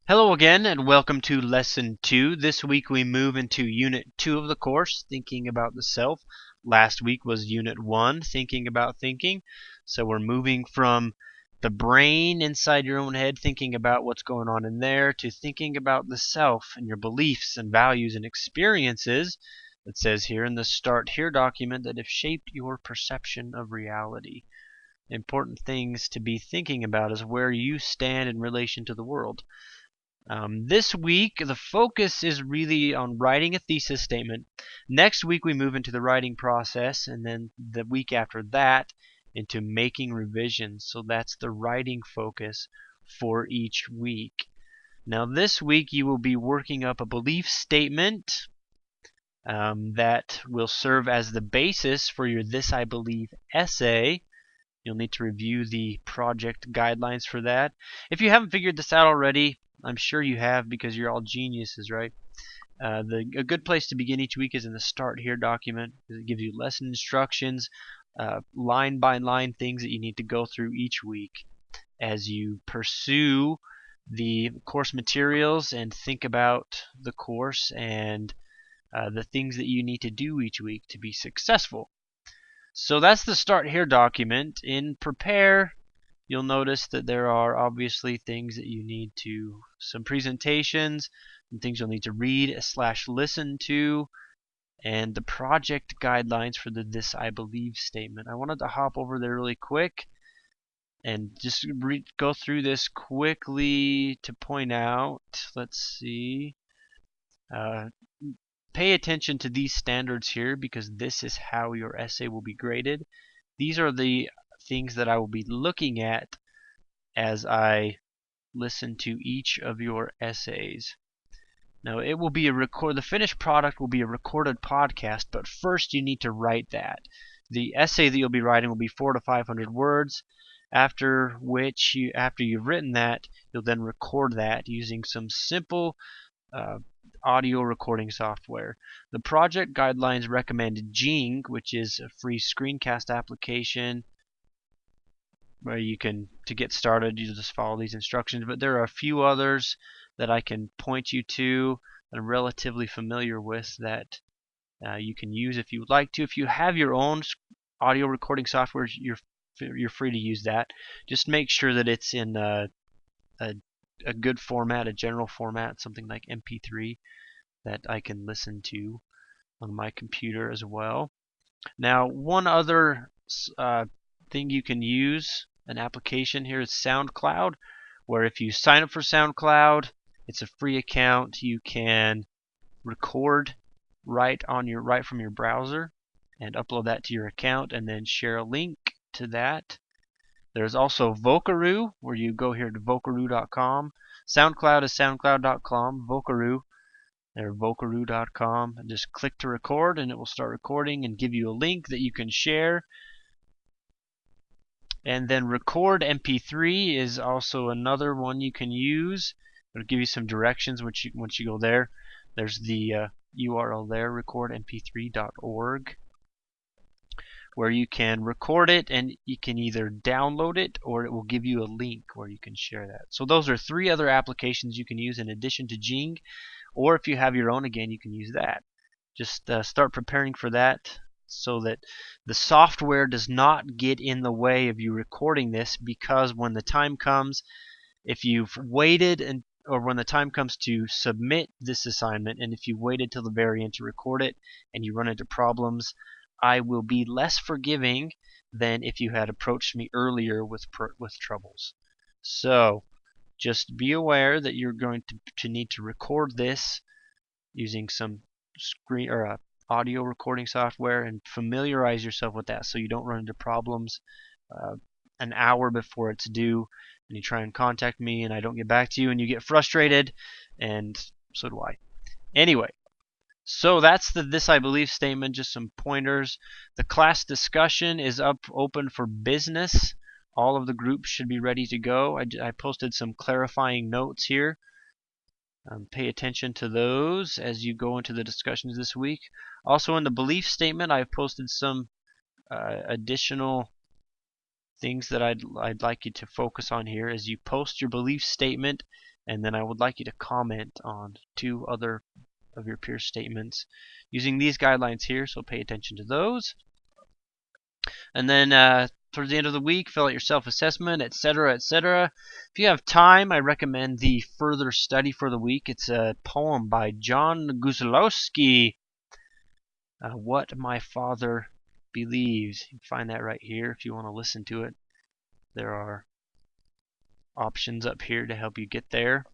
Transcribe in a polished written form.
Hello again and welcome to Lesson 2. This week we move into Unit 2 of the course, Thinking About the Self. Last week was Unit 1, Thinking About Thinking. So we're moving from the brain inside your own head, thinking about what's going on in there, to thinking about the self and your beliefs and values and experiences. It says here in the Start Here document that have shaped your perception of reality. Important things to be thinking about is where you stand in relation to the world. This week, the focus is really on writing a thesis statement. Next week, we move into the writing process, and then the week after that, into making revisions. So that's the writing focus for each week. Now, this week, you will be working up a belief statement that will serve as the basis for your This I Believe essay. You'll need to review the project guidelines for that. If you haven't figured this out already, I'm sure you have because you're all geniuses, right? A good place to begin each week is in the Start Here document. It gives you lesson instructions, line by line things that you need to go through each week as you pursue the course materials and think about the course and the things that you need to do each week to be successful. So that's the Start Here document. In Prepare, you'll notice that there are obviously things that you need to, some presentations, and things you'll need to read/listen to, and the project guidelines for the This I Believe statement. I wanted to hop over there really quick and just go through this quickly to point out, let's see, pay attention to these standards here because this is how your essay will be graded. These are the things that I will be looking at as I listen to each of your essays. Now it will be the finished product will be a recorded podcast, but first you need to write that. The essay that you'll be writing will be 400 to 500 words, after you've written that, you'll then record that using some simple audio recording software. The project guidelines recommend Jing, which is a free screencast application where you can, to get started, you just follow these instructions. But there are a few others that I can point you to that I'm relatively familiar with that you can use if you would like to. If you have your own audio recording software, you're free to use that. Just make sure that it's in a good format, a general format, something like MP3 that I can listen to on my computer as well. Now, one other thing you can use, an application here, is SoundCloud, where if you sign up for SoundCloud, it's a free account. You can record right from your browser and upload that to your account and then share a link to that. There's also Vocaroo, where you go here to vocaroo.com. SoundCloud is soundcloud.com. Vocaroo, they're vocaroo.com. And just click to record and it will start recording and give you a link that you can share. And then Record MP3 is also another one you can use. It'll give you some directions once you go there. There's the URL there, recordmp3.org, where you can record it and you can either download it or it will give you a link where you can share that. So those are 3 other applications you can use in addition to Jing, or if you have your own, again, you can use that. Just start preparing for that so that the software does not get in the way of you recording this, because when the time comes, if you've waited or when the time comes to submit this assignment, and if you waited till the very end to record it and you run into problems, I will be less forgiving than if you had approached me earlier with troubles. So just be aware that you're going to need to record this using some screen or audio recording software, and familiarize yourself with that so you don't run into problems an hour before it's due and you try and contact me and I don't get back to you and you get frustrated, and so do I. Anyway, so that's the This I Believe statement, just some pointers. The class discussion is open for business. All of the groups should be ready to go. I posted some clarifying notes here. Pay attention to those as you go into the discussions this week. Also in the belief statement, I've posted some additional things that I'd like you to focus on here. As you post your belief statement, And then I would like you to comment on 2 other of your peer statements using these guidelines here, so pay attention to those. And then towards the end of the week, fill out your self-assessment, etc., etc. If you have time, I recommend the further study for the week. It's a poem by John Gusilowski, What My Father Believes. You can find that right here if you want to listen to it. There are options up here to help you get there.